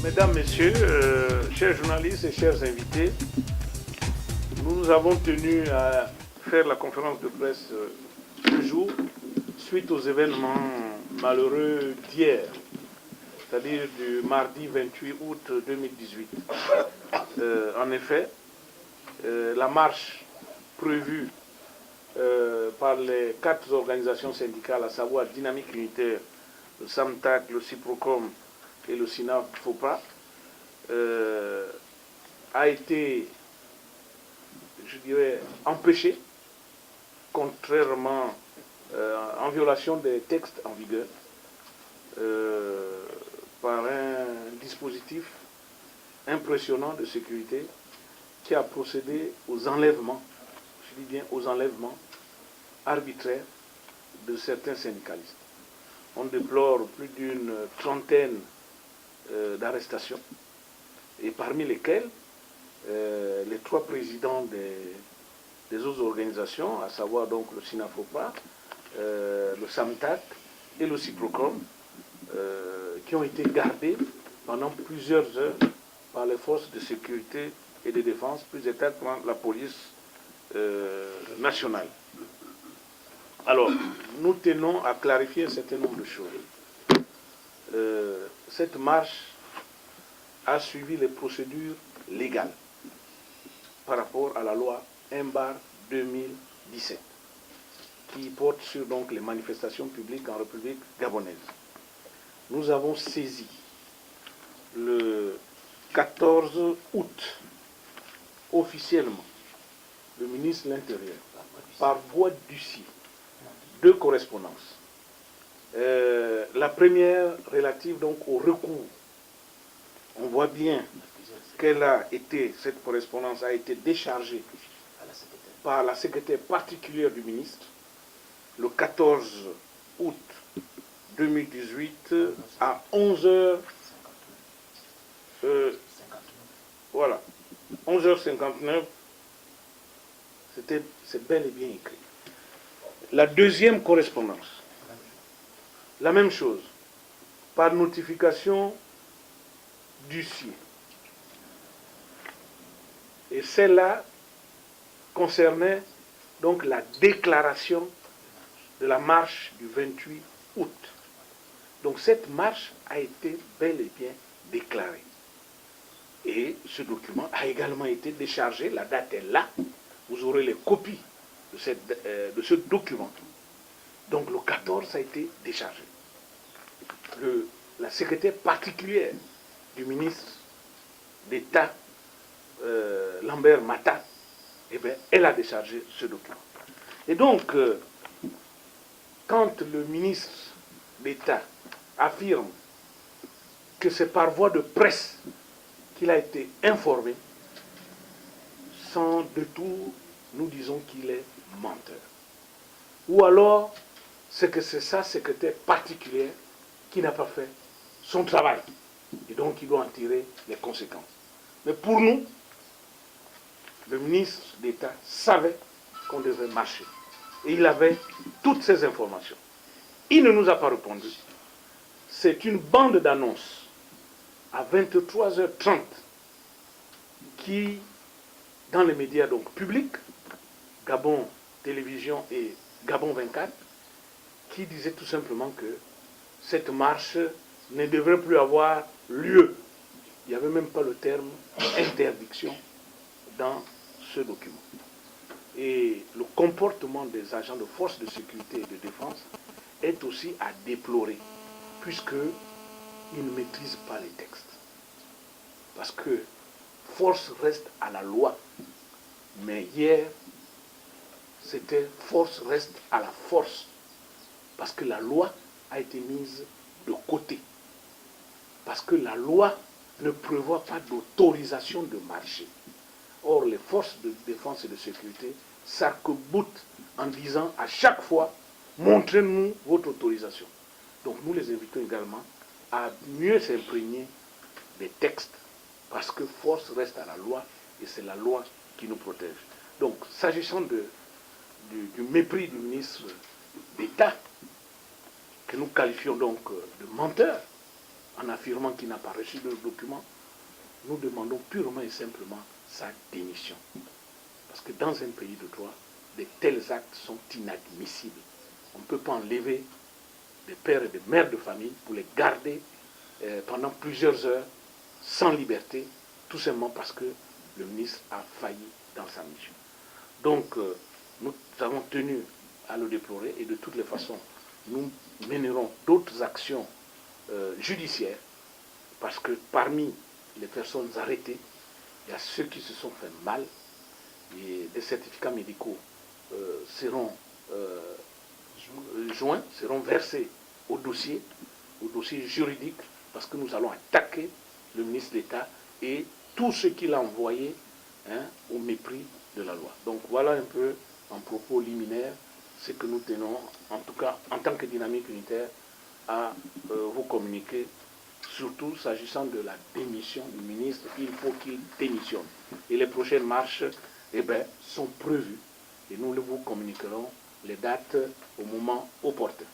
Mesdames, Messieurs, chers journalistes et chers invités, nous avons tenu à faire la conférence de presse ce jour suite aux événements malheureux d'hier, c'est-à-dire du mardi 28 août 2018. En effet, la marche prévue par les 4 organisations syndicales, à savoir Dynamique Unitaire, le SAMTAC, le CIPROCOM et le SINAFOPA, a été, je dirais, empêchée, contrairement en violation des textes en vigueur, par un dispositif impressionnant de sécurité qui a procédé aux enlèvements, je dis bien aux enlèvements arbitraires de certains syndicalistes. On déplore plus d'une trentaine d'arrestations, et parmi lesquelles les 3 présidents des autres organisations, à savoir donc le SINAFOPA, le SAMTAC et le CIPROCOM, qui ont été gardés pendant plusieurs heures par les forces de sécurité et de défense, plus exactement la police nationale. Alors, nous tenons à clarifier un certain nombre de choses. Cette marche a suivi les procédures légales par rapport à la loi 1/2017 qui porte sur donc les manifestations publiques en République gabonaise. Nous avons saisi le 14 août officiellement le ministre de l'Intérieur par voie d'huissier 2 correspondances. La première relative donc au recours. On voit bien cette correspondance a été déchargée par la secrétaire particulière du ministre le 14 août 2018 à 11h. Voilà, 11h59, c'est bel et bien écrit. La deuxième correspondance, la même chose, par notification d'huissier. Et celle-là concernait donc la déclaration de la marche du 28 août. Donc cette marche a été bel et bien déclarée. Et ce document a également été déchargé, la date est là, vous aurez les copies de ce document. Donc le 14 a été déchargé. La secrétaire particulière du ministre d'État, Lambert Mata, eh bien, elle a déchargé ce document. Et donc, quand le ministre d'État affirme que c'est par voie de presse qu'il a été informé, sans détour, nous disons qu'il est menteur. Ou alors, c'est que c'est sa secrétaire particulière qui n'a pas fait son travail. Et donc, il doit en tirer les conséquences. Mais pour nous, le ministre d'État savait qu'on devait marcher. Et il avait toutes ces informations. Il ne nous a pas répondu. C'est une bande d'annonces à 23h30 qui, dans les médias donc publics, Gabon Télévision et Gabon 24, qui disait tout simplement que cette marche ne devrait plus avoir lieu. Il n'y avait même pas le terme interdiction dans ce document. Et le comportement des agents de force de sécurité et de défense est aussi à déplorer, puisqu'ils ne maîtrisent pas les textes. Parce que force reste à la loi. Mais hier, c'était force reste à la force. Parce que la loi a été mise de côté. Parce que la loi ne prévoit pas d'autorisation de marcher. Or, les forces de défense et de sécurité s'arc-boutent en disant à chaque fois, montrez-nous votre autorisation. Donc nous les invitons également à mieux s'imprégner des textes, parce que force reste à la loi, et c'est la loi qui nous protège. Donc, s'agissant du mépris du ministre d'État, que nous qualifions donc de menteur, en affirmant qu'il n'a pas reçu de document, nous demandons purement et simplement sa démission. Parce que dans un pays de droit, de tels actes sont inadmissibles. On ne peut pas enlever des pères et des mères de famille pour les garder pendant plusieurs heures sans liberté, tout simplement parce que le ministre a failli dans sa mission. Donc, nous avons tenu à le déplorer et de toutes les façons, nous mènerons d'autres actions judiciaires parce que parmi les personnes arrêtées, il y a ceux qui se sont fait mal et des certificats médicaux seront seront versés au dossier juridique parce que nous allons attaquer le ministre d'État et tout ce qu'il a envoyé au mépris de la loi. Donc voilà un peu en propos liminaire ce que nous tenons, en tout cas en tant que dynamique unitaire, à vous communiquer, surtout s'agissant de la démission du ministre. Il faut qu'il démissionne. Et les prochaines marches sont prévues et nous vous communiquerons les dates au moment opportun.